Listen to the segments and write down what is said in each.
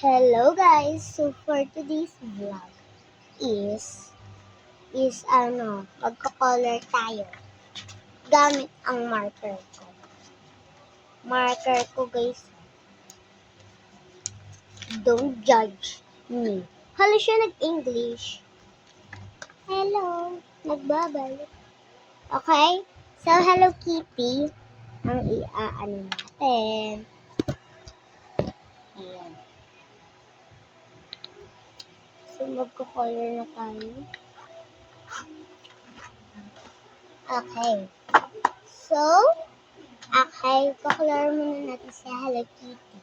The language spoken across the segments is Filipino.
Hello guys! So for today's vlog is magko-color tayo gamit ang marker ko. Marker ko guys, don't judge me. Hala siya nag-English. Hello! Nagbabalik. Okay? So Hello Kitty ang iaano natin. Ayan. So magko-color na tayo. Okay. So, color muna natin si Hello Kitty.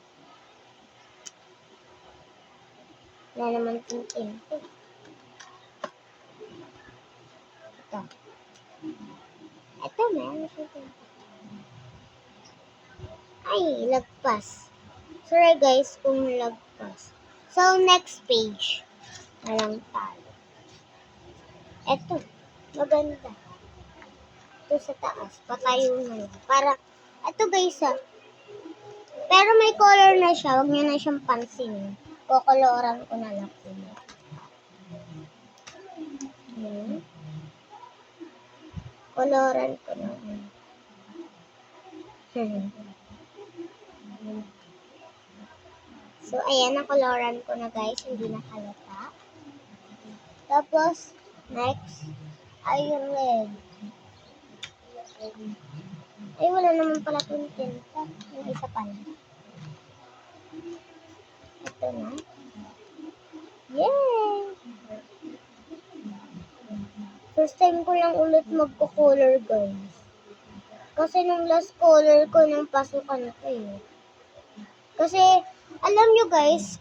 Wala naman tintin. Ito, meron siya tintin. Ay, lagpas. Sorry guys kung lagpas. So, next page. Walang talo. Ito, maganda. Ito sa taas, patayo na lang. Para, ito guys pero may color na siya, huwag niyo na siyang pansin. Kokoloran ko na lang po. Koloran ko na. So, ayan, nakoloran ko na guys, hindi nakalata. Tapos, next, ay red. Ay, wala naman pala itong tinta. Yung isa pala. Ito na. Yay! First time ko lang ulit magko-color, guys. Kasi nung last color ko ng pasukan ko Kasi, alam nyo guys,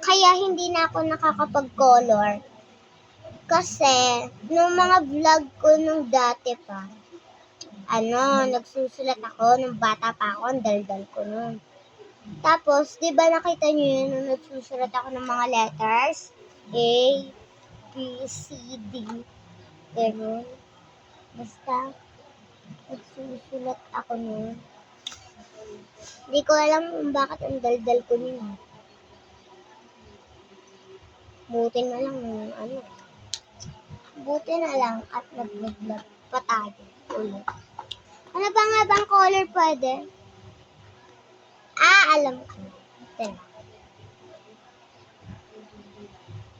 kaya hindi na ako nakakapag-color. Kasi, nung mga vlog ko nung dati pa, nagsusulat ako nung bata pa ako, ang daldal ko nun. Tapos, di ba nakita nyo yun nung nagsusulat ako ng mga letters? A, B, C, D. Ganun. Basta, nagsusulat ako nun. Hindi ko alam kung bakit ang daldal ko nun. Buti na lang at nag-vlog pa tayo ulit. Ano ba nga bang color pwede? Alam ko.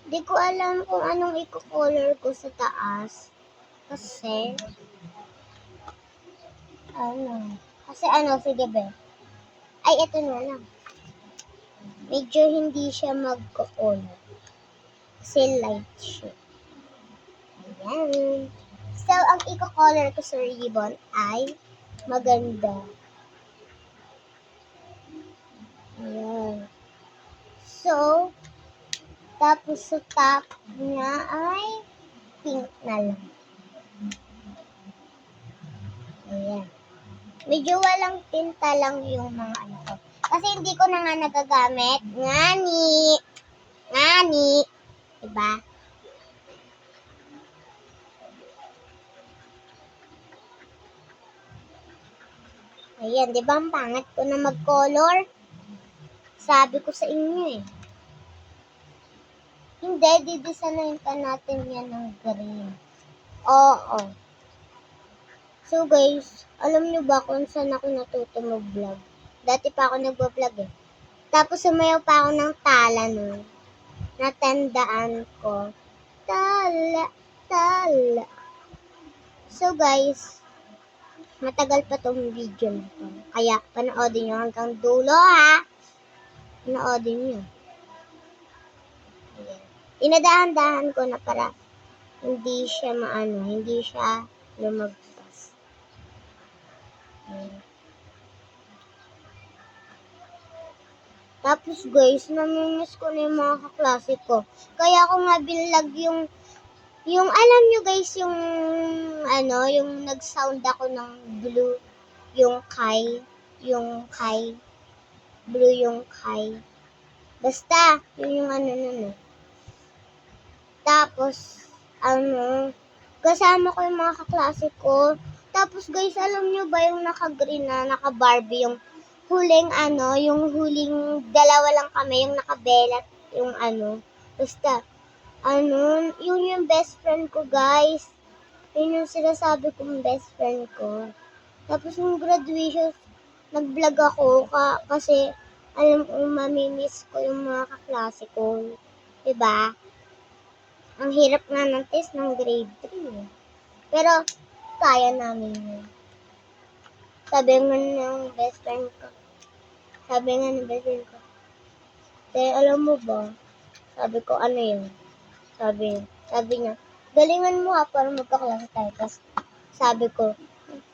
Di ko alam kung anong i-color ko sa taas. Kasi, sige ba? Ay, ito na lang. Medyo hindi siya mag-color. Kasi light siya. Ayan. So, ang i-color ko sa ribbon ay maganda. Ayan. So, tapos sa top niya ay pink na lang. Ayan. Medyo walang tinta lang yung mga ko. Kasi hindi ko na nga nagagamit. Ngani. Diba? Ayan, diba ang pangit ko na mag-color? Sabi ko sa inyo Hindi, didesanayin pa natin yan ng green. Oo. So guys, alam nyo ba kung saan ako natuto mag-vlog? Dati pa ako nag-vlog Tapos sumayaw pa ako ng tala nun. Natandaan ko. Tala. So guys, matagal pa tong video na to. Kaya panoodin nyo hanggang dulo Panoodin nyo. Ayan. Inadahan-dahan ko na para hindi siya lumagpas. Ayan. Tapos guys, namimiss ko na yung mga kaklase ko. Kaya ako nga binlog yung alam nyo guys, yung nag-sound ako ng blue, yung Kai. Blue yung Kai. Basta, yun yung Tapos, kasama ko yung mga kaklase ko. Tapos guys, alam nyo ba yung naka-green na, naka-Barbie, yung huling yung huling dalawa lang kami, yung nakabelat, yung basta, yun yung best friend ko, guys. Yun yung sinasabi kong best friend ko. Tapos yung graduation, nag-vlog ako kasi alam ko mamimiss ko yung mga kaklase ko. Diba? Ang hirap nga ng test ng grade 3. Pero, kaya namin yun. Sabi nga ng best friend ko. Te, alam mo ba? Sabi ko, ano yun? Sabi niya, galingan mo para magkaklase tayo. Tapos, sabi ko,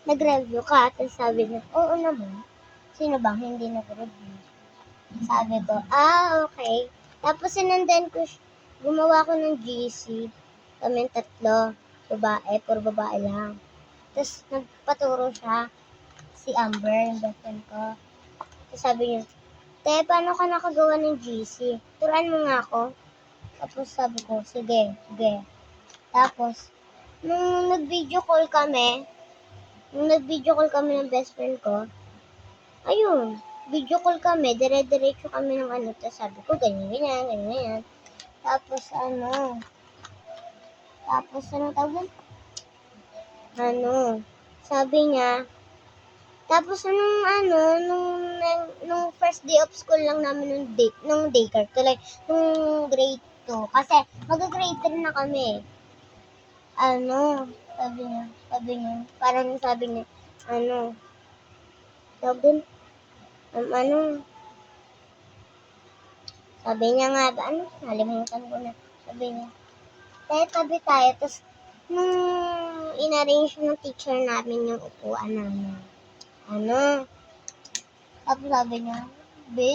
nag-review ka. Tapos sabi niya, oo naman. Sino bang hindi nag-review? Sabi ko, okay. Tapos sinundan ko, gumawa ko ng GC. Kami tatlo, babae, puro babae lang. Tapos nagpaturo siya, si Amber, yung best friend ko. Tapos sabi niya, te, paano ka nakagawa ng GC? Turuan mo nga ako. Tapos sabi ko, sige. Tapos, nung nag-video call kami ng best friend ko, ayun, video call kami, dire-diretso kami ng tapos sabi ko, ganyan. Tapos tawag sabi niya, tapos nung first day of school lang namin nung daycare, tuloy, nung grade 2, kasi mag-grade 3 na kami. Sabi niya, parang sabi niya, tawag din, sabi niya nga, nalimutan ko na, sabi niya, tabi tayo, tapos, nung in-arrange ng teacher namin yung upuan namin, tapos sabi niya,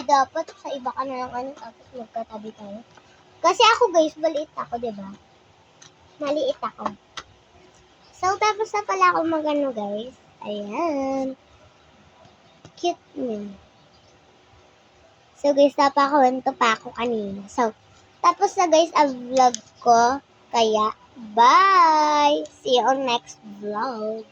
dapat sa iba ka na lang, tapos magkatabi tayo. Kasi ako, guys, maliit ako, diba? Maliit ako. So, tapos na pala ako guys. Ayan. Cute niya. So, guys, napakwento pa ako kanina. So, tapos na, guys, ang vlog ko. Kaya, bye! See you on next vlog.